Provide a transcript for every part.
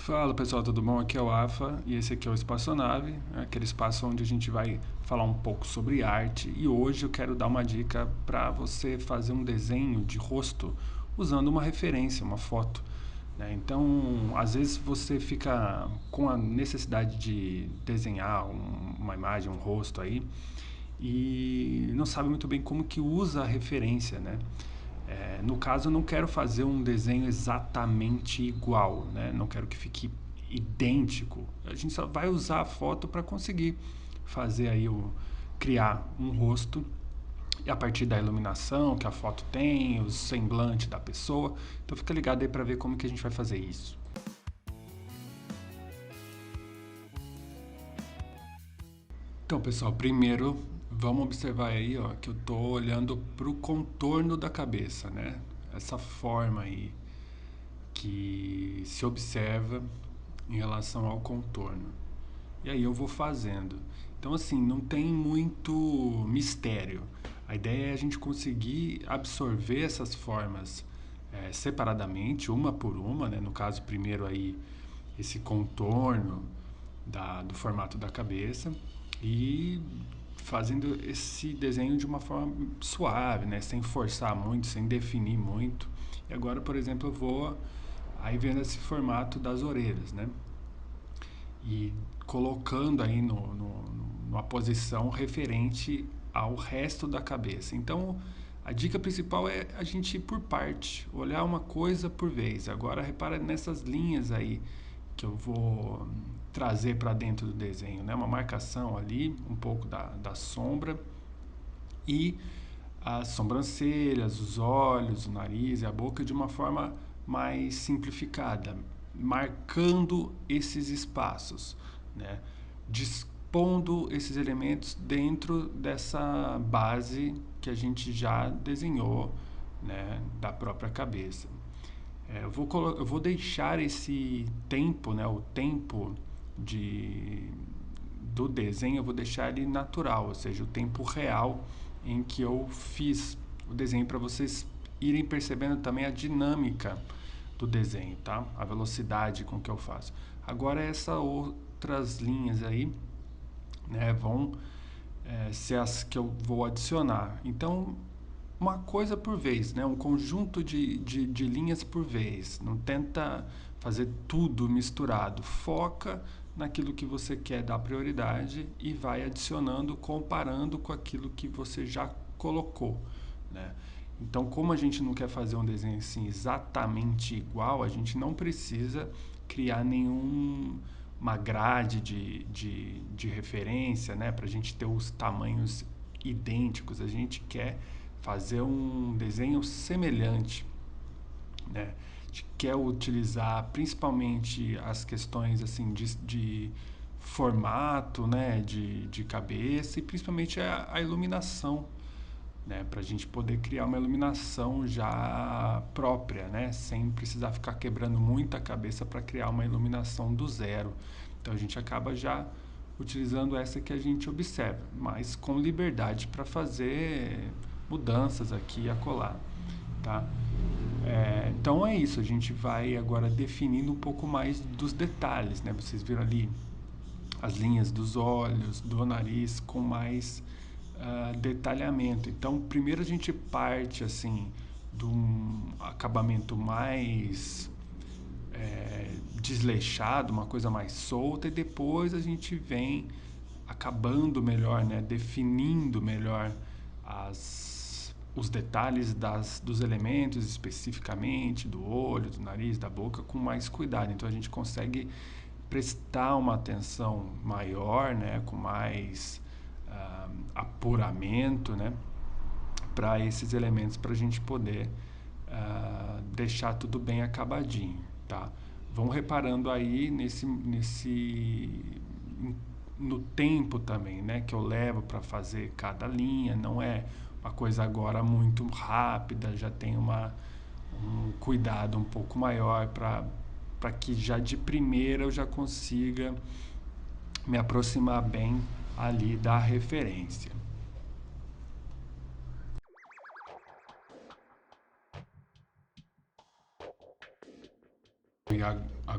Fala pessoal, tudo bom? Aqui é o AFA e esse aqui é o Espaçonave, aquele espaço onde a gente vai falar um pouco sobre arte. E hoje eu quero dar uma dica para você fazer um desenho de rosto usando uma referência, uma foto, né? Então, às vezes você fica com a necessidade de desenhar uma imagem, um rosto aí e não sabe muito bem como que usa a referência, né? No caso, eu não quero fazer um desenho exatamente igual, né? Não quero que fique idêntico. A gente só vai usar a foto para conseguir fazer aí criar um rosto e a partir da iluminação que a foto tem, o semblante da pessoa. Então fica ligado aí para ver como que a gente vai fazer isso. Então, pessoal, primeiro vamos observar aí, ó, que eu tô olhando para o contorno da cabeça, né? Essa forma aí que se observa em relação ao contorno. E aí eu vou fazendo. Então, assim, não tem muito mistério. A ideia é a gente conseguir absorver essas formas separadamente, uma por uma, né? No caso, primeiro aí, esse contorno do formato da cabeça e fazendo esse desenho de uma forma suave, né? Sem forçar muito, sem definir muito. E agora, por exemplo, eu vou aí vendo esse formato das orelhas, né? E colocando aí numa posição referente ao resto da cabeça. Então, a dica principal é a gente ir por parte, olhar uma coisa por vez. Agora, repara nessas linhas aí que eu vou trazer para dentro do desenho, né? Uma marcação ali, um pouco da sombra e as sobrancelhas, os olhos, o nariz e a boca de uma forma mais simplificada, marcando esses espaços, né? Dispondo esses elementos dentro dessa base que a gente já desenhou, né, da própria cabeça. Eu vou deixar esse tempo, né, o tempo de, do desenho, eu vou deixar ele natural, ou seja, o tempo real em que eu fiz o desenho para vocês irem percebendo também a dinâmica do desenho, tá? A velocidade com que eu faço. Agora essas outras linhas aí, né, vão ser as que eu vou adicionar. Então, uma coisa por vez, né? Um conjunto de linhas por vez. Não tenta fazer tudo misturado. Foca naquilo que você quer dar prioridade e vai adicionando, comparando com aquilo que você já colocou, né? Então, como a gente não quer fazer um desenho assim exatamente igual, a gente não precisa criar uma grade de referência, né, para a gente ter os tamanhos idênticos. A gente quer fazer um desenho semelhante, né? A gente quer utilizar principalmente as questões assim de formato, né, de cabeça e principalmente a iluminação, né, para a gente poder criar uma iluminação já própria, né, sem precisar ficar quebrando muita cabeça para criar uma iluminação do zero. Então a gente acaba já utilizando essa que a gente observa, mas com liberdade para fazer mudanças aqui e acolá, tá? Então é isso, a gente vai agora definindo um pouco mais dos detalhes, né? Vocês viram ali as linhas dos olhos, do nariz com mais detalhamento. Então, primeiro a gente parte assim de um acabamento mais desleixado, uma coisa mais solta, e depois a gente vem acabando melhor, né? Definindo melhor os detalhes dos elementos especificamente, do olho, do nariz, da boca, com mais cuidado. Então a gente consegue prestar uma atenção maior, né? Com mais apuramento, né? Para esses elementos, para a gente poder deixar tudo bem acabadinho, tá? Vão reparando aí no tempo também, né, que eu levo para fazer cada linha. Não é uma coisa agora muito rápida, já tem um cuidado um pouco maior para que já de primeira eu já consiga me aproximar bem ali da referência. E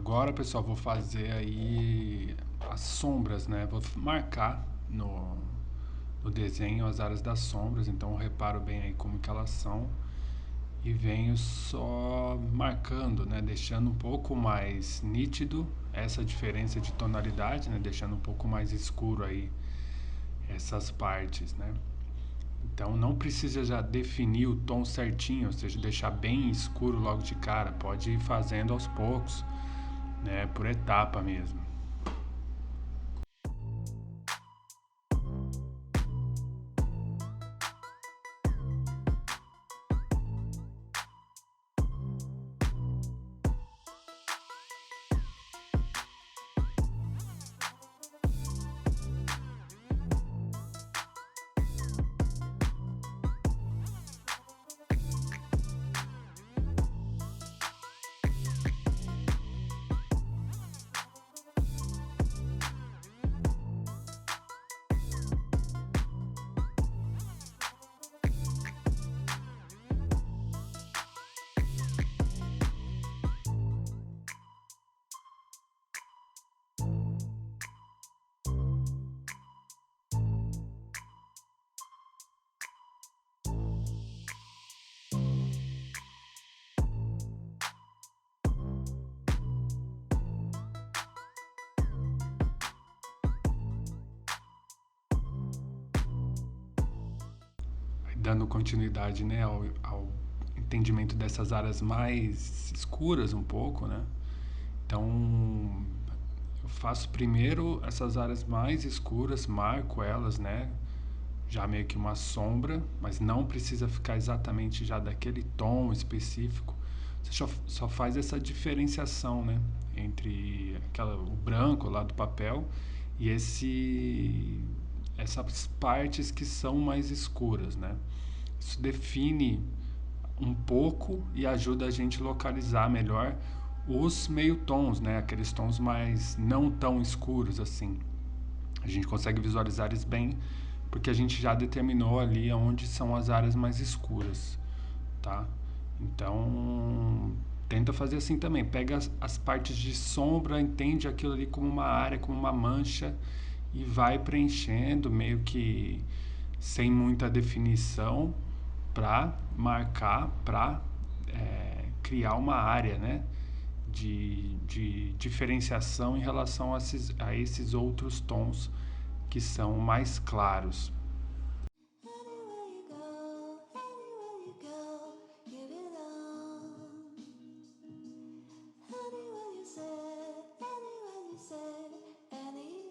Agora, pessoal, vou fazer aí as sombras, né? Vou marcar no desenho as áreas das sombras, então eu reparo bem aí como que elas são e venho só marcando, né? Deixando um pouco mais nítido essa diferença de tonalidade, né? Deixando um pouco mais escuro aí essas partes, né? Então não precisa já definir o tom certinho, ou seja, deixar bem escuro logo de cara. Pode ir fazendo aos poucos, né? Por etapa mesmo. Dando continuidade, né, ao entendimento dessas áreas mais escuras um pouco, né? Então, eu faço primeiro essas áreas mais escuras, marco elas, né? Já meio que uma sombra, mas não precisa ficar exatamente já daquele tom específico. Você só faz essa diferenciação, né? Entre o branco lá do papel e essas partes que são mais escuras, né? Isso define um pouco e ajuda a gente a localizar melhor os meio tons, né? Aqueles tons mais não tão escuros assim. A gente consegue visualizar eles bem porque a gente já determinou ali onde são as áreas mais escuras, tá? Então, tenta fazer assim também. Pega as partes de sombra, entende aquilo ali como uma área, como uma mancha e vai preenchendo meio que sem muita definição para marcar, para criar uma área, né? De diferenciação em relação a esses outros tons que são mais claros. Anywhere you go, anywhere you go, you belong. Anywhere you say, anywhere.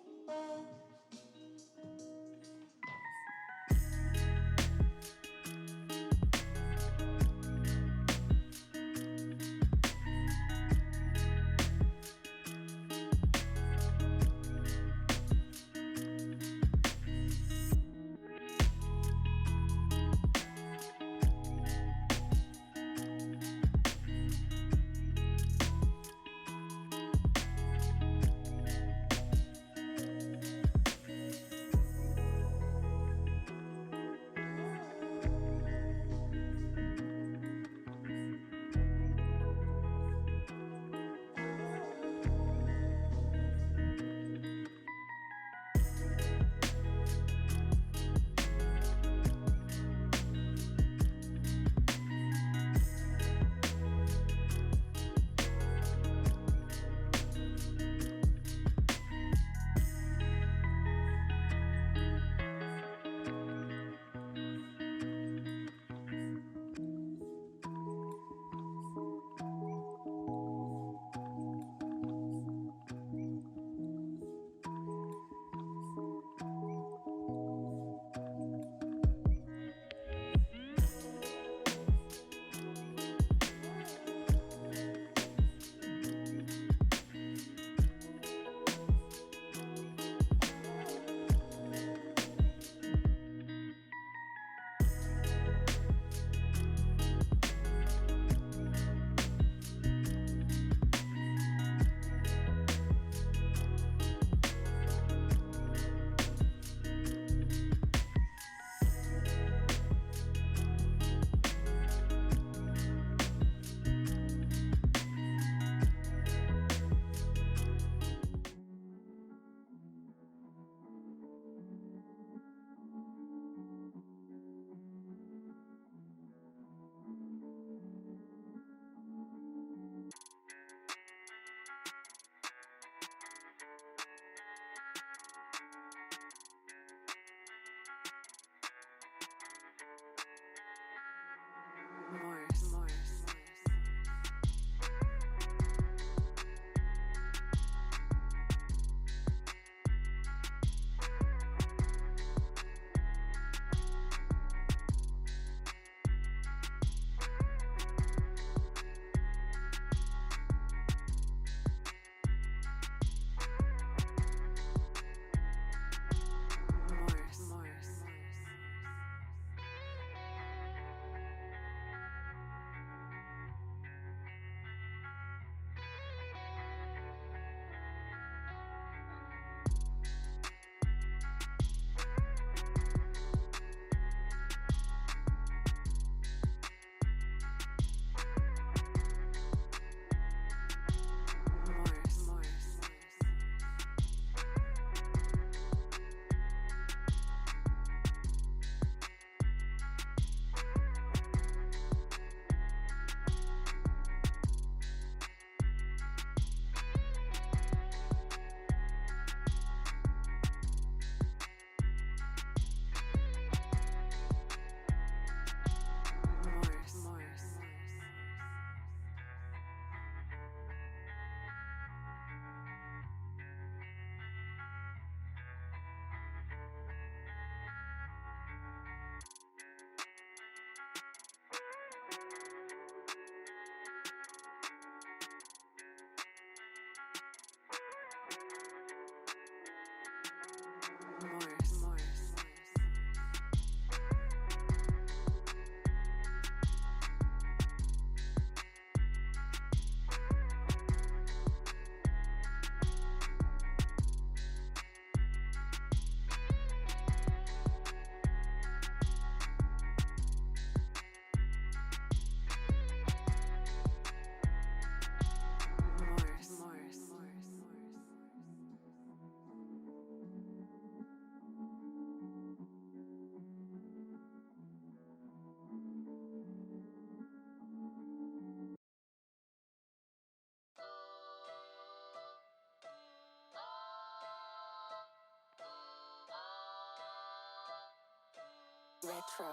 Retro.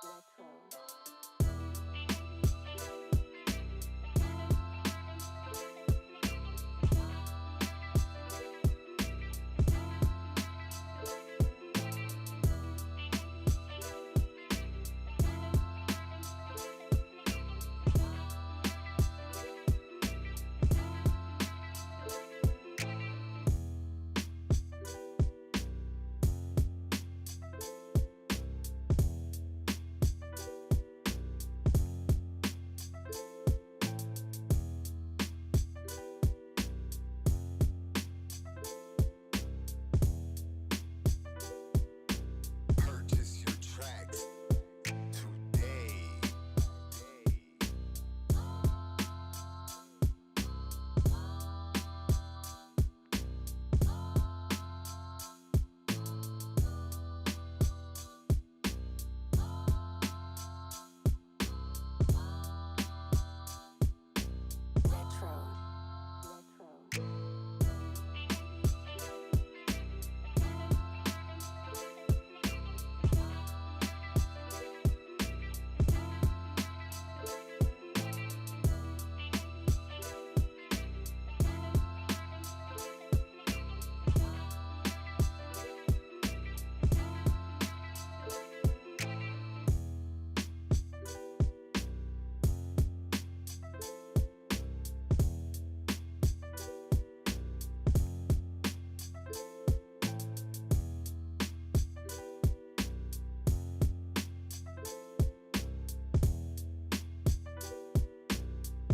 Retro. Purchase your tracks today. Retro. Retro.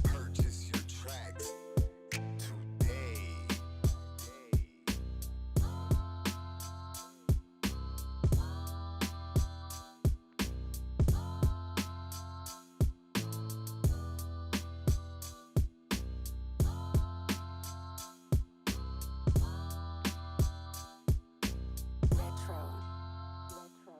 Purchase your tracks today. Retro. Retro.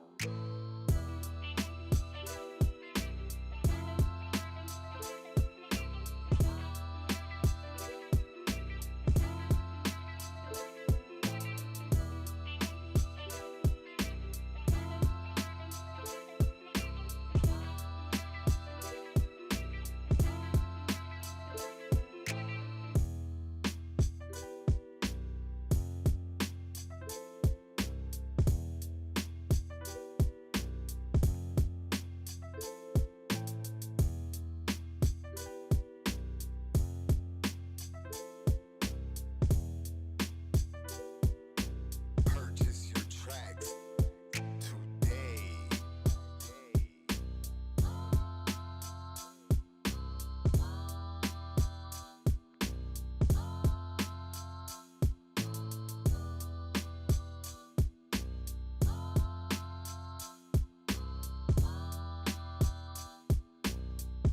Purchase your tracks today.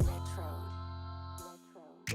Retro. Retro.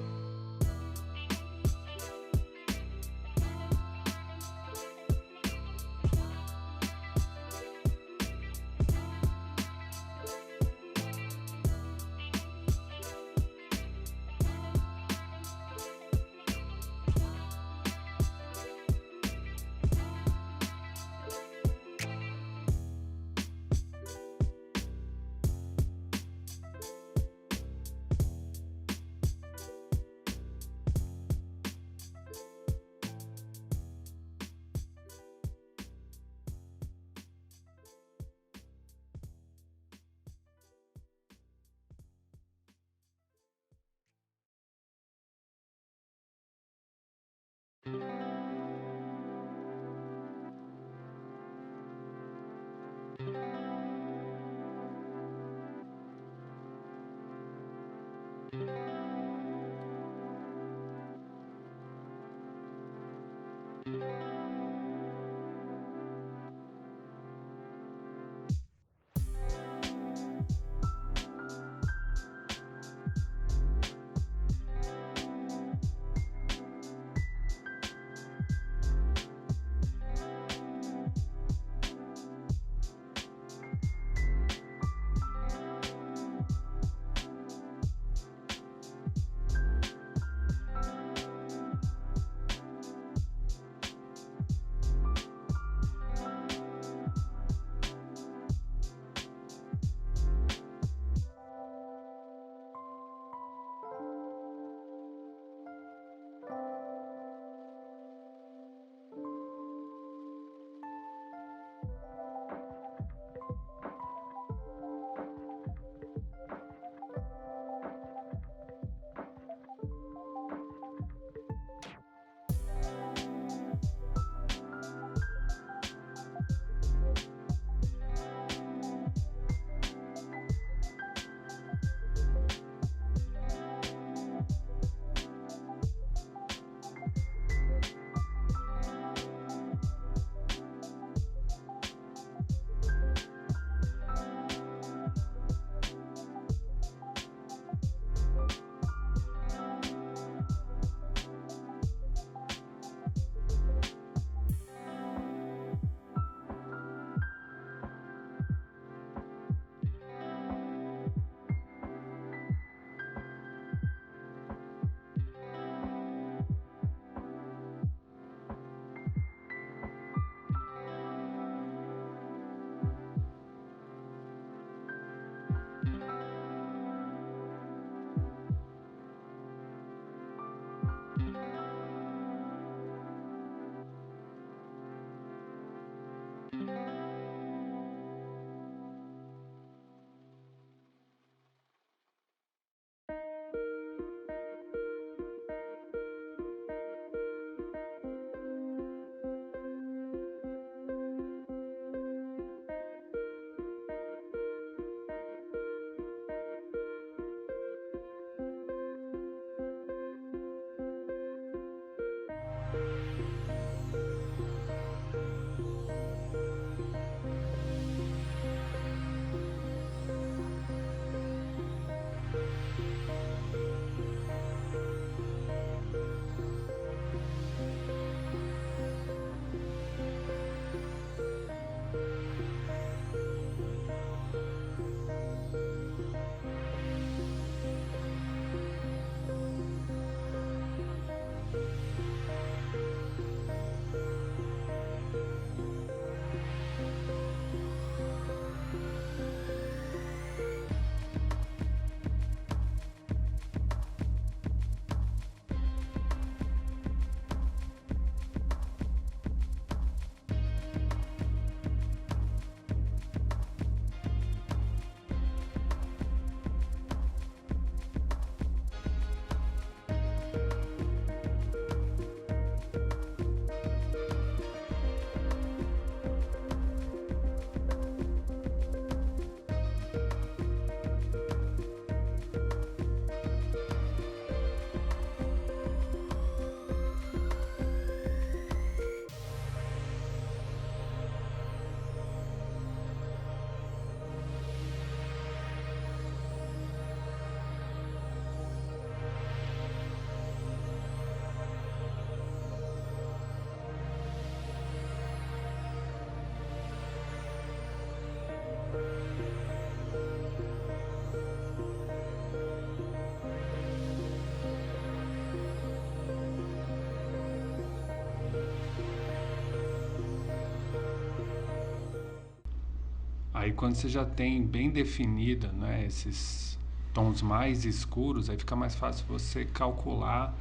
Aí quando você já tem bem definida, né, esses tons mais escuros, aí fica mais fácil você calcular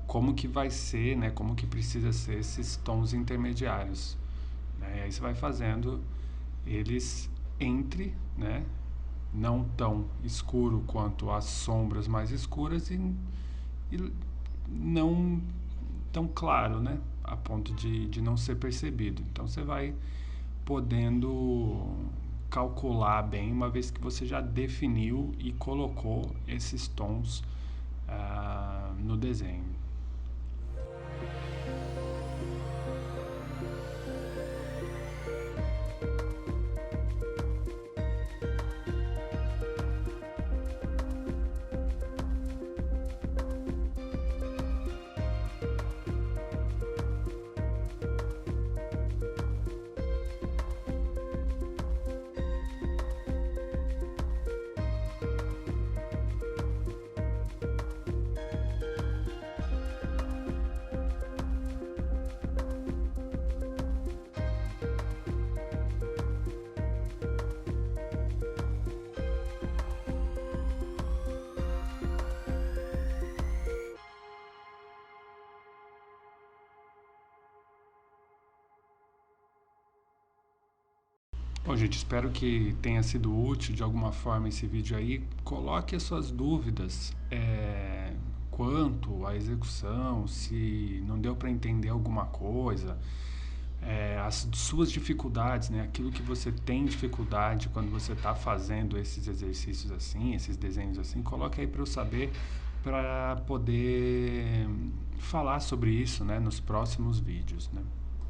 como que vai ser, né, como que precisa ser esses tons intermediários, né? E aí você vai fazendo eles entre, né, não tão escuro quanto as sombras mais escuras e não tão claro, né, a ponto de não ser percebido. Então você vai podendo calcular bem, uma vez que você já definiu e colocou esses tons no desenho. Bom, gente, espero que tenha sido útil de alguma forma esse vídeo aí. Coloque as suas dúvidas quanto à execução, se não deu para entender alguma coisa, as suas dificuldades, né? Aquilo que você tem dificuldade quando você está fazendo esses exercícios assim, esses desenhos assim, coloque aí para eu saber, para poder falar sobre isso, né, nos próximos vídeos, né?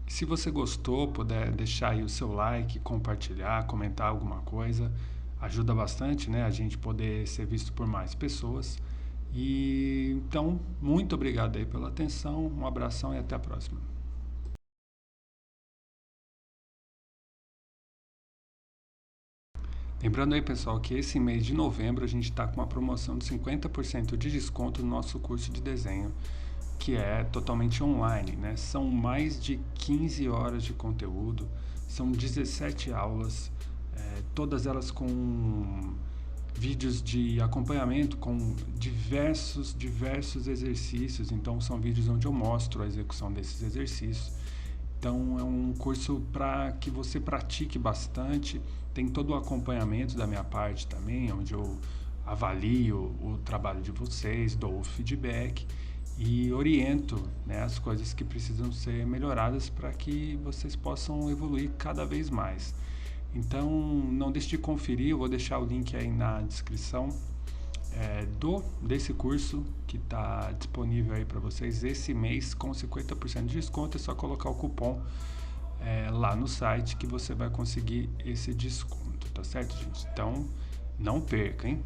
Se você gostou, puder deixar aí o seu like, compartilhar, comentar alguma coisa, ajuda bastante, né, a gente poder ser visto por mais pessoas. E então, muito obrigado aí pela atenção, um abração e até a próxima. Lembrando aí, pessoal, que esse mês de novembro a gente está com uma promoção de 50% de desconto no nosso curso de desenho, que é totalmente online, né? São mais de 15 horas de conteúdo, são 17 aulas, todas elas com vídeos de acompanhamento, com diversos exercícios. Então são vídeos onde eu mostro a execução desses exercícios Então é um curso para que você pratique bastante. Tem todo o acompanhamento da minha parte também, onde eu avalio o trabalho de vocês, dou o feedback e oriento, né, as coisas que precisam ser melhoradas para que vocês possam evoluir cada vez mais. Então não deixe de conferir, eu vou deixar o link aí na descrição desse curso que está disponível aí para vocês esse mês com 50% de desconto. É só colocar o cupom lá no site que você vai conseguir esse desconto, tá certo, gente? Então não perca, hein?